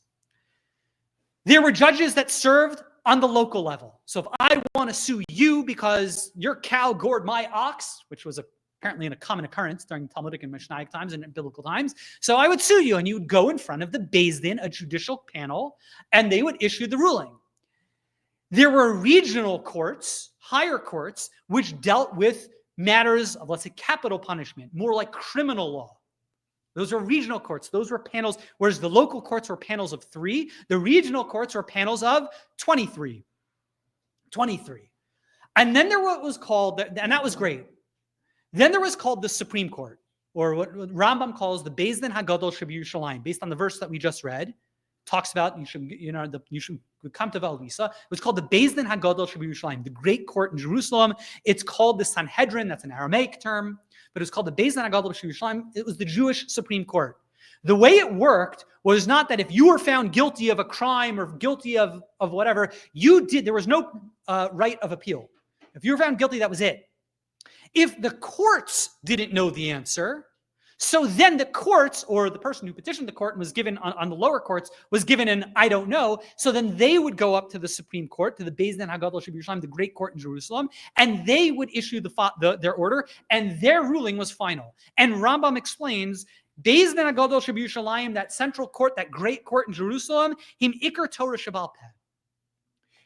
There were judges that served on the local level. So if I want to sue you because your cow gored my ox, which was apparently a common occurrence during Talmudic and Mishnaic times and biblical times, so I would sue you, and you would go in front of the Beis Din, a judicial panel, and they would issue the ruling. There were regional courts, higher courts, which dealt with matters of, let's say, capital punishment, more like criminal law. Those are regional courts. Those were panels, whereas the local courts were panels of 3. The regional courts were panels of 23. And then there was called, and that was great. Then there was called the Supreme Court, or what Rambam calls the Beis Din Hagadol Shebiyushalayim, based on the verse that we just read. Talks about you should come to Valvisa. It was called the Beis Din Hagadol Shebiyushalayim, the Great Court in Jerusalem. It's called the Sanhedrin. That's an Aramaic term. But it was called the Beis Din Hagadol Shebiyushalayim. It was the Jewish Supreme Court. The way it worked was not that if you were found guilty of a crime or guilty of whatever, there was no right of appeal. If you were found guilty, that was it. If the courts didn't know the answer, so then the courts, or the person who petitioned the court and was given on the lower courts, was given an I don't know. So then they would go up to the Supreme Court, to the Beis Din Hagadol Shebiyushalayim, the Great Court in Jerusalem, and they would issue their order, and their ruling was final. And Rambam explains, Beis Din Hagadol Shebiyushalayim, that central court, that Great Court in Jerusalem, him ikar Torah Shebal Peh.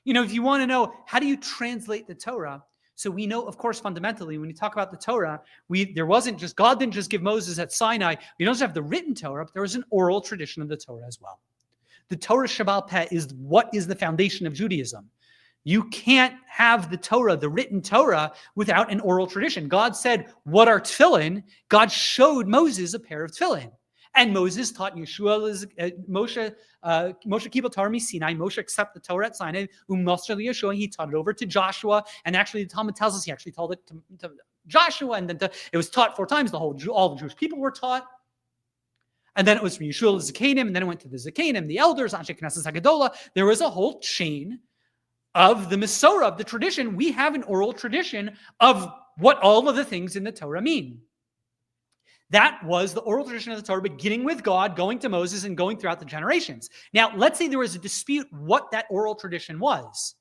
If you want to know, how do you translate the Torah? So we know, of course, fundamentally, when you talk about the Torah, God didn't just give Moses at Sinai. We don't just have the written Torah, but there was an oral tradition of the Torah as well. The Torah Shebaal Peh is what is the foundation of Judaism. You can't have the Torah, the written Torah, without an oral tradition. God said, what are tefillin? God showed Moses a pair of tefillin. And Moses taught Moshe Kibbutz Torah Sinai. Moshe accepted the Torah at Sinai. Yeshua, he taught it over to Joshua. And actually, the Talmud tells us he actually told it to Joshua. And then it was taught 4 times. All the Jewish people were taught. And then it was from Yeshua to Zakanim. And then it went to the Zakanim, the elders, Anshe Knesset Hagadola. There was a whole chain of the Masorah, of the tradition. We have an oral tradition of what all of the things in the Torah mean. That was the oral tradition of the Torah, beginning with God, going to Moses, and going throughout the generations. Now, let's say there was a dispute what that oral tradition was.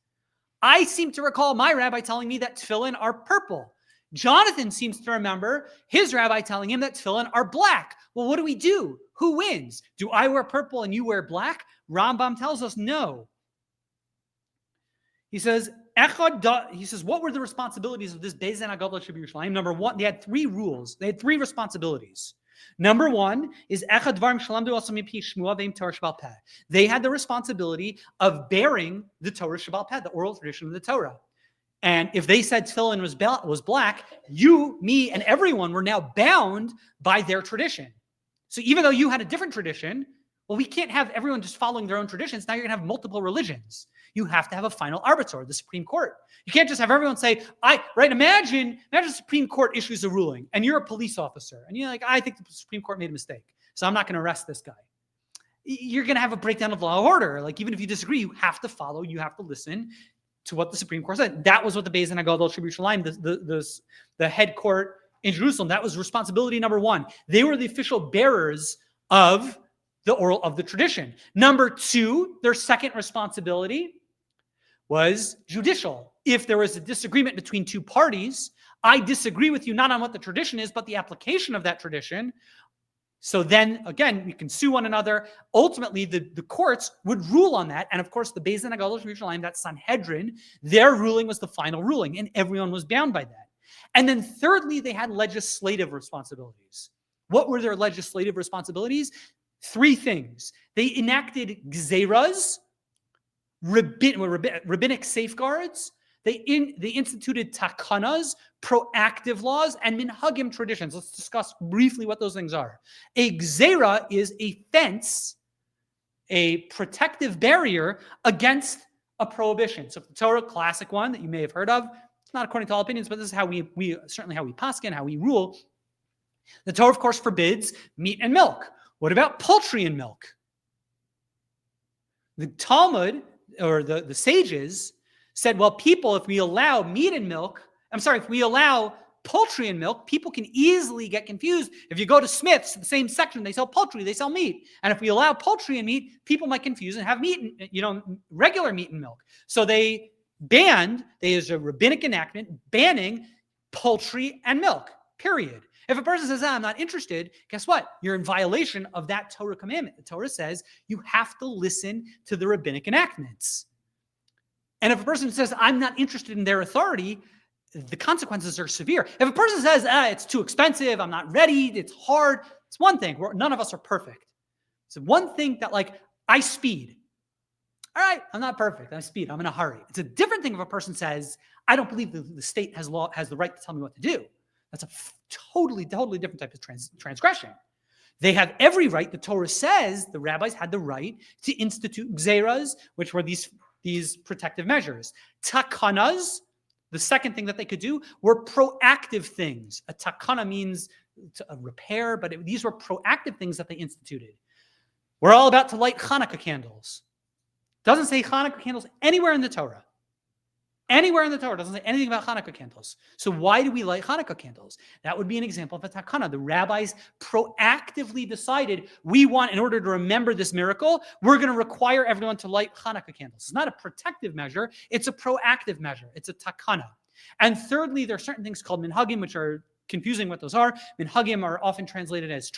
I seem to recall my rabbi telling me that tefillin are purple. Jonathan seems to remember his rabbi telling him that tefillin are black. Well, what do? Who wins? Do I wear purple and you wear black? Rambam tells us no. He says, what were the responsibilities of this Beis Din HaGadol Yerushalayim? Number 1, they had 3 rules. They had 3 responsibilities. Number 1 is they had the responsibility of bearing the Torah Shebaal Peh, the oral tradition of the Torah. And if they said tefillin was black, you, me, and everyone were now bound by their tradition. So even though you had a different tradition, well, we can't have everyone just following their own traditions. Now you're going to have multiple religions. You have to have a final arbiter, the Supreme Court. You can't just have everyone say, imagine the Supreme Court issues a ruling and you're a police officer and you're like, I think the Supreme Court made a mistake, so I'm not going to arrest this guy. You're going to have a breakdown of law and order. Like, even if you disagree, you have to follow, you have to listen to what the Supreme Court said. That was what the Beis Din HaGadol Yerushalayim, the head court in Jerusalem, that was responsibility number 1. They were the official bearers of the tradition. Number 2, their second responsibility was judicial. If there was a disagreement between 2 parties, I disagree with you not on what the tradition is, but the application of that tradition. So then, again, we can sue one another. Ultimately, the courts would rule on that. And of course, the Beis Din HaGadol Yerushalayim, that Sanhedrin, their ruling was the final ruling, and everyone was bound by that. And then thirdly, they had legislative responsibilities. What were their legislative responsibilities? 3 things. They enacted gzeras, rabbinic safeguards. They instituted takanas, proactive laws, and minhagim traditions. Let's discuss briefly what those things are. A gzera is a fence, a protective barrier against a prohibition. So the Torah, classic one that you may have heard of, it's not according to all opinions, but this is how we certainly how we paskin, how we rule. The Torah, of course, forbids meat and milk. What about poultry and milk? The Talmud, or the sages, said, well, people, if we allow if we allow poultry and milk, people can easily get confused. If you go to Smith's, the same section, they sell poultry, they sell meat. And if we allow poultry and meat, people might confuse and have meat, regular meat and milk. So there's a rabbinic enactment banning poultry and milk, period. If a person says, I'm not interested, guess what? You're in violation of that Torah commandment. The Torah says you have to listen to the rabbinic enactments. And if a person says, I'm not interested in their authority, the consequences are severe. If a person says, it's too expensive, I'm not ready, it's hard, it's one thing. None of us are perfect. It's one thing that, I speed. All right, I'm not perfect. I speed. I'm in a hurry. It's a different thing if a person says, I don't believe the state has the right to tell me what to do. That's a totally different type of transgression. They have every right. The Torah says the rabbis had the right to institute gzeras, which were these protective measures. Takanas, the second thing that they could do, were proactive things. A takana means a repair, but these were proactive things that they instituted. We're all about to light Hanukkah candles. Doesn't say Hanukkah candles anywhere in the Torah. Anywhere in the Torah doesn't say anything about Hanukkah candles. So why do we light Hanukkah candles? That would be an example of a takana. The rabbis proactively decided in order to remember this miracle, we're going to require everyone to light Hanukkah candles. It's not a protective measure. It's a proactive measure. It's a takana. And thirdly, there are certain things called minhagim, which are confusing what those are. Minhagim are often translated as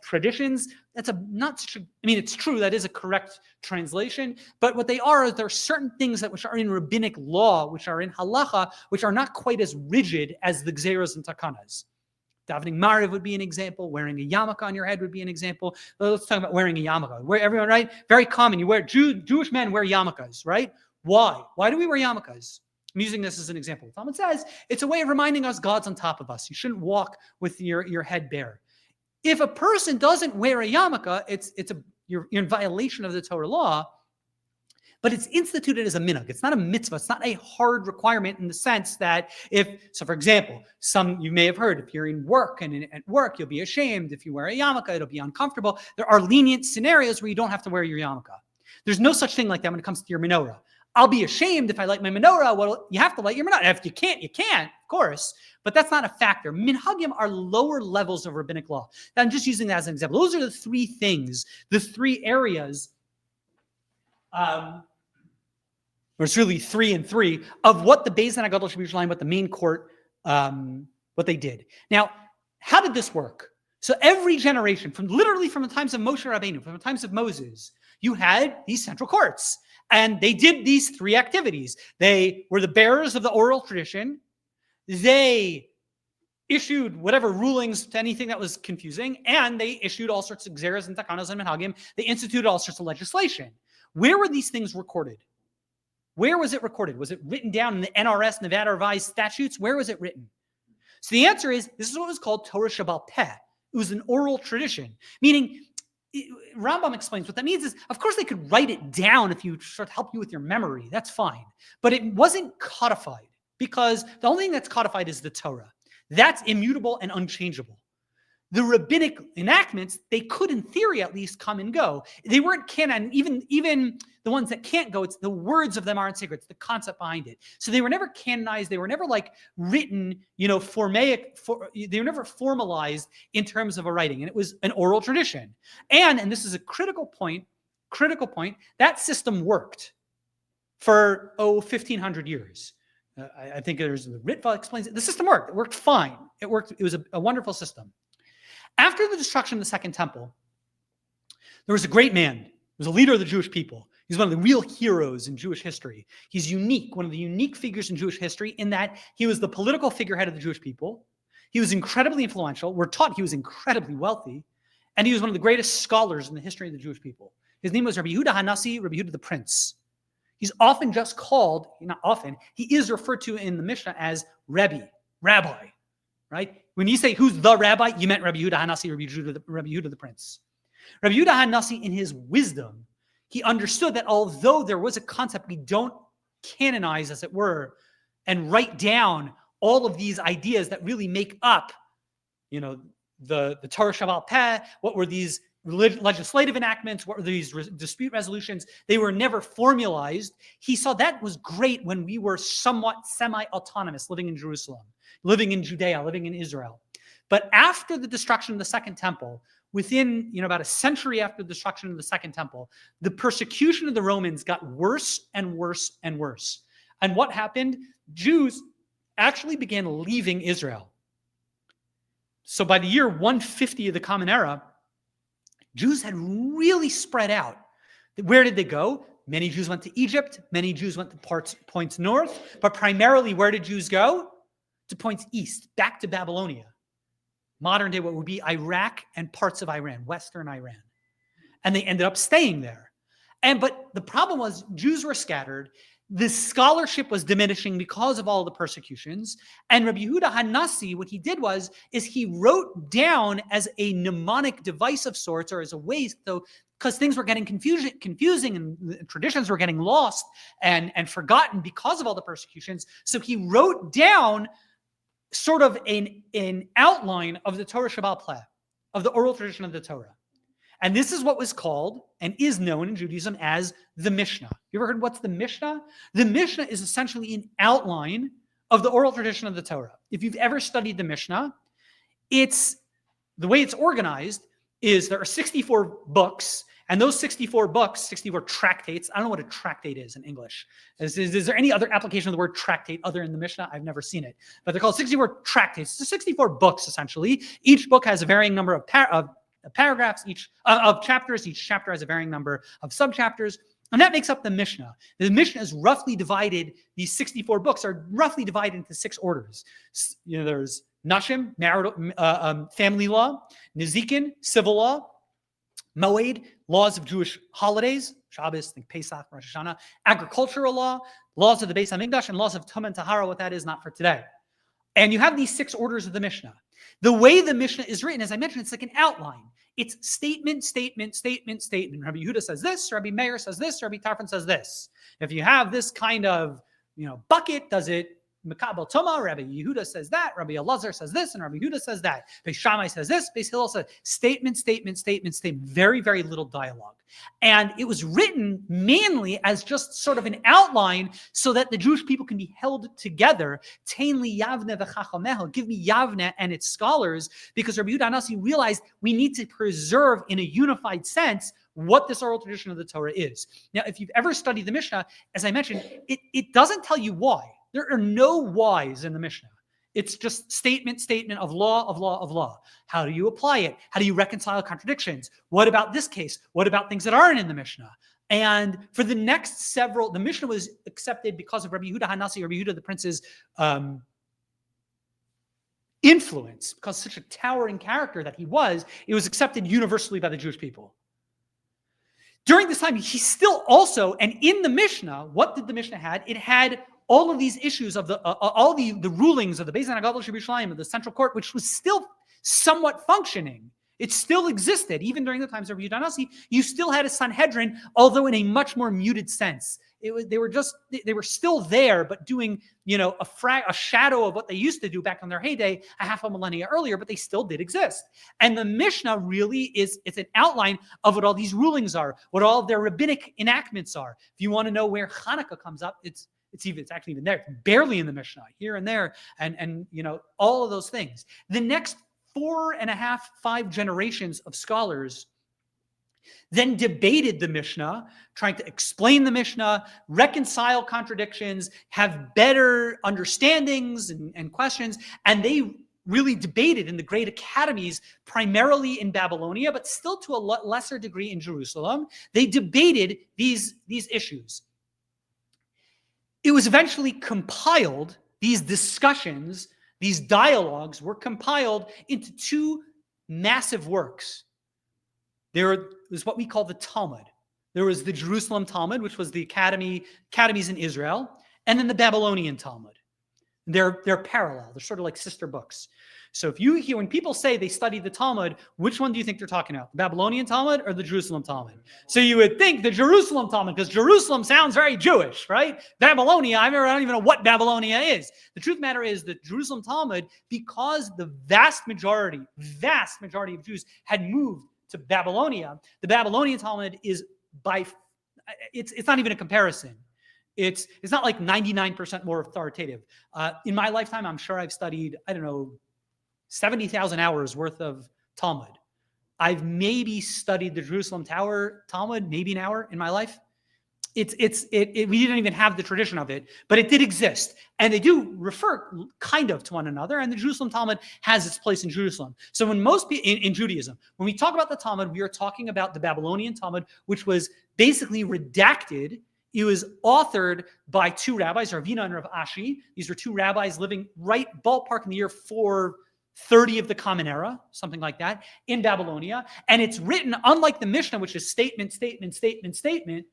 traditions. That's it's true, that is a correct translation, but what they are is there are certain things which are in rabbinic law, which are in halacha, which are not quite as rigid as the gzeros and takanas. Davening Mariv would be an example. Wearing a yarmulke on your head would be an example. Let's talk about wearing a yarmulke. Where everyone, right? Very common. Jewish men wear yarmulkes, right? Why? Why do we wear yarmulkes? I'm using this as an example. Talmud says it's a way of reminding us God's on top of us. You shouldn't walk with your head bare. If a person doesn't wear a yarmulke, you're in violation of the Torah law. But it's instituted as a minhag. It's not a mitzvah. It's not a hard requirement in the sense that for example, you may have heard, if you're in work and at work, you'll be ashamed. If you wear a yarmulke, it'll be uncomfortable. There are lenient scenarios where you don't have to wear your yarmulke. There's no such thing like that when it comes to your menorah. I'll be ashamed if I light my menorah. Well, you have to light your menorah. If you can't, you can't, of course. But that's not a factor. Minhagim are lower levels of rabbinic law. I'm just using that as an example. Those are the three things, the three areas, or it's really 3 and 3 of what the Beis Din HaGadol should be Yerushalayim, what the main court, what they did. Now, how did this work? So every generation, from the times of Moshe Rabbeinu, from the times of Moses, you had these central courts, and they did these 3 activities. They were the bearers of the oral tradition. They issued whatever rulings to anything that was confusing, and they issued all sorts of gzeros and takanos and minhagim. They instituted all sorts of legislation. Where were these things recorded? Where was it recorded? Was it written down in the NRS, Nevada Revised Statutes? Where was it written? So the answer is, this is what was called Torah Sheba'al Peh. It was an oral tradition, meaning Rambam explains what that means is, of course, they could write it down if you sort of help you with your memory. That's fine. But it wasn't codified, because the only thing that's codified is the Torah. That's immutable and unchangeable. The rabbinic enactments, they could, in theory at least, come and go. They weren't canon. Even the ones that can't go, it's the words of them aren't sacred. It's the concept behind it. So they were never canonized. They were never written, they were never formalized in terms of a writing. And it was an oral tradition. And this is a critical point, that system worked for, 1,500 years. I think there's the Ritva explains it. The system worked. It worked fine. It worked. It was a wonderful system. After the destruction of the Second Temple, there was a great man. He was a leader of the Jewish people. He's one of the real heroes in Jewish history. He's unique, one of the unique figures in Jewish history in that he was the political figurehead of the Jewish people. He was incredibly influential. We're taught he was incredibly wealthy. And he was one of the greatest scholars in the history of the Jewish people. His name was Rabbi Yehuda HaNasi, Rabbi Yehuda the Prince. He's often just called, not often, he is referred to in the Mishnah as Rabbi, right? When you say who's the rabbi, you meant Rabbi Yehuda HaNasi, Rabbi Yehuda the Prince. Rabbi Yehuda HaNasi, in his wisdom, he understood that although there was a concept we don't canonize, as it were, and write down all of these ideas that really make up, the Torah Sheba'al Peh, what were these legislative enactments, what were these dispute resolutions, they were never formalized. He saw that was great when we were somewhat semi-autonomous, living in Jerusalem, living in Judea, living in Israel. But after the destruction of the Second Temple, within about a century after the destruction of the Second Temple, the persecution of the Romans got worse and worse and worse. And what happened? Jews actually began leaving Israel. So by the year 150 of the Common Era, Jews had really spread out. Where did they go? Many Jews went to Egypt. Many Jews went to points north. But primarily, where did Jews go? To points east, back to Babylonia. Modern day, what would be Iraq and parts of Iran, Western Iran. And they ended up staying there. But the problem was Jews were scattered. The scholarship was diminishing because of all the persecutions. And Rabbi Yehuda HaNasi, what he did is he wrote down as a mnemonic device of sorts, or as a way, so because things were getting confusing and traditions were getting lost and forgotten because of all the persecutions. So he wrote down sort of an outline of the Torah Sheba'al Peh, of the oral tradition of the Torah. And this is what was called and is known in Judaism as the Mishnah. You ever heard what's the Mishnah? The Mishnah is essentially an outline of the oral tradition of the Torah. If you've ever studied the Mishnah, the way it's organized is there are 64 books, And those 64 books, 64 tractates, I don't know what a tractate is in English. Is there any other application of the word tractate other than the Mishnah? I've never seen it. But they're called 64 tractates. So 64 books, essentially. Each book has a varying number of paragraphs, of chapters. Each chapter has a varying number of subchapters. And that makes up the Mishnah. The Mishnah is roughly divided, these 64 books are roughly divided into 6 orders. There's Nashim, marital, family law, Nezikin, civil law, Moed, laws of Jewish holidays, Shabbos, think Pesach, Rosh Hashanah, agricultural law, laws of the Beis HaMikdash, and laws of Tum and Tahara, what that is, not for today. And you have these 6 orders of the Mishnah. The way the Mishnah is written, as I mentioned, it's like an outline. It's statement, statement, statement, statement. Rabbi Yehuda says this, Rabbi Meir says this, Rabbi Tarfon says this. If you have this kind of, bucket, does it Makabel Toma? Rabbi Yehuda says that, Rabbi Elazar says this, and Rabbi Yehuda says that. Beis Shammai says this, Beis Hillel says statement, statement, statement, statement. Very, very little dialogue. And it was written mainly as just sort of an outline so that the Jewish people can be held together. Tein li Yavne v'chachameho, give me Yavne and its scholars, because Rabbi Yehuda Hanasi realized we need to preserve in a unified sense what this oral tradition of the Torah is. Now, if you've ever studied the Mishnah, as I mentioned, it doesn't tell you why. There are no whys in the Mishnah. It's just statement of law, of law, of law. How do you apply it? How do you reconcile contradictions? What about this case? What about things that aren't in the Mishnah? And for the next several, the Mishnah was accepted because of Rabbi Yehuda Hanasi, Rabbi Yehuda the Prince's influence, because such a towering character that he was, it was accepted universally by the Jewish people. During this time, he still also, and in the Mishnah, what did the Mishnah had? It had all of these issues of all the rulings of the Beis Din HaGadol Shebirushalayim, of the central court, which was still somewhat functioning. It still existed. Even during the times of Rabbi Yehuda Hanasi, you still had a Sanhedrin, although in a much more muted sense. They were still there, but doing, a shadow of what they used to do back in their heyday, a half a millennia earlier, but they still did exist. And the Mishnah really it's an outline of what all these rulings are, what all of their rabbinic enactments are. If you want to know where Hanukkah comes up, it's actually even there. It's barely in the Mishnah, here and there, and all of those things. The next 4.5-5 generations of scholars then debated the Mishnah, trying to explain the Mishnah, reconcile contradictions, have better understandings and questions, and they really debated in the great academies, primarily in Babylonia, but still to a lesser degree in Jerusalem. They debated these issues. It was eventually compiled, these discussions, these dialogues were compiled into 2 massive works. There was what we call the Talmud. There was the Jerusalem Talmud, which was the academies in Israel, and then the Babylonian Talmud. They're parallel. They're sort of like sister books. So if you hear, when people say they study the Talmud, which one do you think they're talking about? The Babylonian Talmud or the Jerusalem Talmud? So you would think the Jerusalem Talmud, because Jerusalem sounds very Jewish, right? Babylonia, I don't even know what Babylonia is. The truth of the matter is the Jerusalem Talmud, because the vast majority of Jews had moved to Babylonia, the Babylonian Talmud is it's not even a comparison. It's not like 99% more authoritative. In my lifetime, I'm sure I've studied, 70,000 hours worth of Talmud. I've maybe studied the Jerusalem Talmud, maybe an hour in my life. We didn't even have the tradition of it, but it did exist. And they do refer kind of to one another. And the Jerusalem Talmud has its place in Jerusalem. So when most people in Judaism, when we talk about the Talmud, we are talking about the Babylonian Talmud, which was basically redacted. It was authored by 2 rabbis, Ravina and Rav Ashi. These were 2 rabbis living right ballpark in the year 430 of the Common Era, something like that, in Babylonia. And it's written, unlike the Mishnah, which is statement, statement, statement, statement.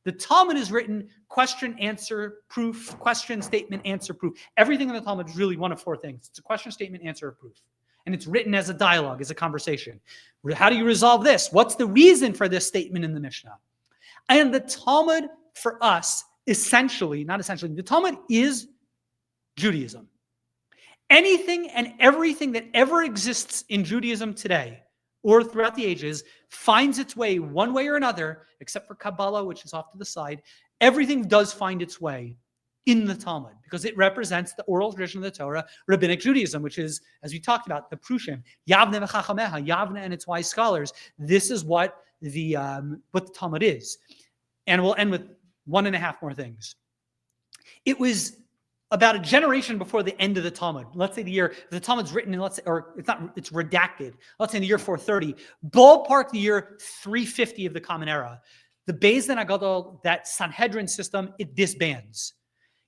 The Talmud is written question, answer, proof, question, statement, answer, proof. Everything in the Talmud is really one of 4 things. It's a question, statement, answer, proof. And it's written as a dialogue, as a conversation. How do you resolve this? What's the reason for this statement in the Mishnah? And the Talmud, for us, the Talmud is Judaism. Anything and everything that ever exists in Judaism today or throughout the ages finds its way one way or another, except for Kabbalah, which is off to the side. Everything does find its way in the Talmud because it represents the oral tradition of the Torah, Rabbinic Judaism, which is, as we talked about, the Prushim, Yavne v'chachameha, Yavne and its wise scholars. This is what what the Talmud is. And we'll end with 1.5 more things. It was about a generation before the end of the Talmud. Let's say the Talmud's written in, it's redacted. Let's say in the year 430, ballpark the year 350 of the Common Era. The Beis Din HaGadol, that Sanhedrin system, it disbands.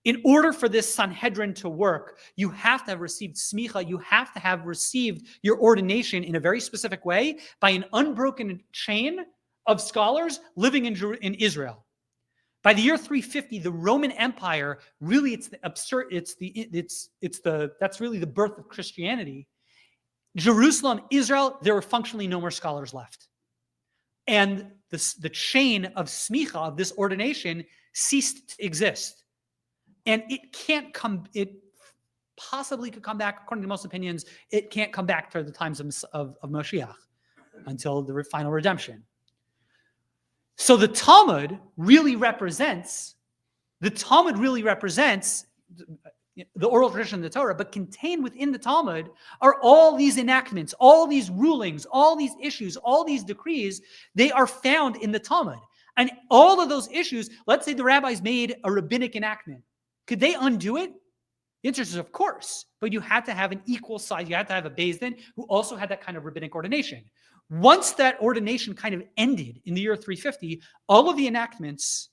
In order for this Sanhedrin to work, you have to have received smicha, you have to have received your ordination in a very specific way by an unbroken chain of scholars living in Israel. By the year 350, the Roman Empire, really that's really the birth of Christianity. Jerusalem, Israel, there were functionally no more scholars left. And the chain of smicha, of this ordination, ceased to exist. And it possibly could come back, according to most opinions, it can't come back to the times of Moshiach until the final redemption. So the Talmud really represents the oral tradition of the Torah, but contained within the Talmud are all these enactments, all these rulings, all these issues, all these decrees. They are found in the Talmud. And all of those issues, let's say the rabbis made a rabbinic enactment. Could they undo it? The answer is of course, but you had to have an equal size. You had to have a Beis Din who also had that kind of rabbinic ordination. Once that ordination kind of ended in the year 350, all of the enactments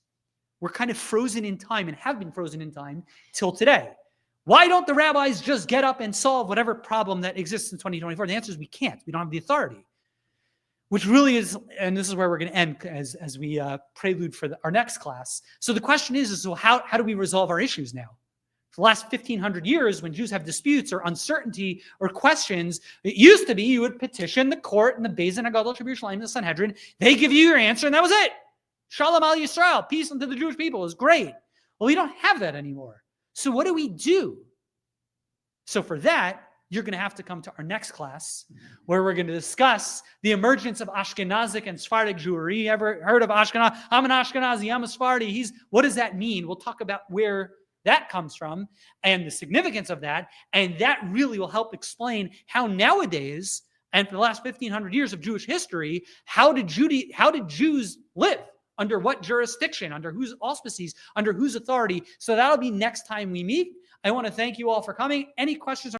were kind of frozen in time and have been frozen in time till today. Why don't the rabbis just get up and solve whatever problem that exists in 2024? The answer is we can't. We don't have the authority. Which really is, and this is where we're going to end as we prelude for our next class. So the question is so how do we resolve our issues now? For the last 1,500 years, when Jews have disputes or uncertainty or questions, it used to be you would petition the court and the Beis Din HaGadol Yerushalayim, the Sanhedrin. They give you your answer, and that was it. Shalom al Yisrael, peace unto the Jewish people is great. Well, we don't have that anymore. So what do we do? So for that, you're going to have to come to our next class where we're going to discuss the emergence of Ashkenazic and Sephardic Jewry. Ever heard of Ashkenaz? I'm an Ashkenazi, I'm a Sephardi. What does that mean? We'll talk about where that comes from and the significance of that. And that really will help explain how nowadays, and for the last 1,500 years of Jewish history, how did Jews live? Under what jurisdiction? Under whose auspices? Under whose authority? So that'll be next time we meet. I want to thank you all for coming. Any questions?